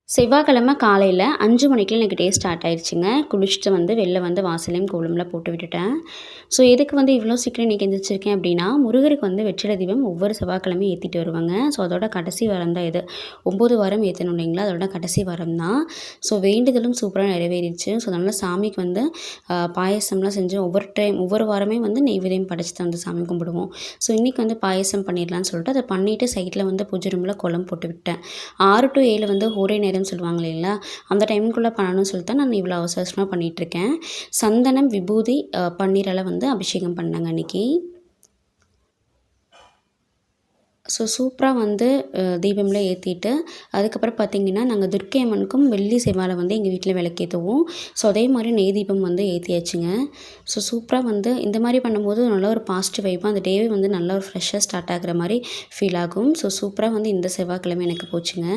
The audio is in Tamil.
செவ்வாய்க்கிழமை காலையில 5 மணிக்கெல்லாம் எனக்கு டே ஸ்டார்ட் ஆயிருச்சுங்க. குளிச்சுட்டு வந்து வெளில வந்து வாசல்லயும் கோலம்லாம் போட்டு விட்டுட்டேன். ஸோ எதுக்கு வந்து இவ்வளோ சீக்கிரம் இன்னைக்கு எந்திரிச்சிருக்கேன் அப்படின்னா, முருகருக்கு வந்து வெற்றிலை தீபம் ஒவ்வொரு செவ்வாய்க்கிழமையும் ஏத்திட்டு வருவேங்க. ஸோ அதோட கடைசி வாரம் தான் இது. 9 வாரம் ஏத்தணும் இல்லைங்களா? அதோட கடைசி வாரம் தான். ஸோ வேண்டுதலும் சூப்பரா நிறைவேறிருச்சு. ஸோ அதனால சாமிக்கு வந்து பாயாசம்லாம் செஞ்சு ஒவ்வொரு வாரமே வந்து நெய்வேத்தியம் படைச்சு தான் வந்து சாமி கும்பிடுவோம். ஸோ இன்னைக்கு வந்து பாயாசம் பண்ணிடலான்னு சொல்லிட்டு அத பண்ணிட்டு சைட்ல வந்து பூஜை ரூம்ல கோலம் போட்டு விட்டேன். 6 டூ 7 வந்து ஹோரை நேரம் சொல்லுவாங்க இல்லைங்களா? அந்த டைமுக்குள்ள பண்ணணும்னு சொல்லிட்டு தான் நான் இவ்வளோ அவசர அவசரமா பண்ணிட்டுருக்கேன். சந்தனம், விபூதி, பன்னீரால வந்து அபிஷேகம் பண்ணேங்க அன்னைக்கு. ஸோ சூப்பரா வந்து தீபம்லாம் ஏத்திட்டு, அதுக்கப்புறம் பார்த்தீங்கன்னா, நாங்க துர்க்கை அம்மனுக்கும் வெள்ளி, செவ்வாய்ல வந்து எங்க வீட்ல விளக்கேத்துவோம். ஸோ அதே மாரி நெய் தீபம் வந்து ஏத்தியாச்சுங்க. ஸோ சூப்பரா வந்து இந்த மாரி பண்ணும்போது நல்ல ஒரு பாசிட்டிவ் வைபா அந்த டேவே வந்து நல்லா ஒரு ஃப்ரெஷ்ஷா ஸ்டார்ட் ஆகுற மாரி ஃபீல் ஆகும். ஸோ சூப்பரா வந்து இந்த செவ்வாய்க்கிழமை எனக்கு போச்சுங்க.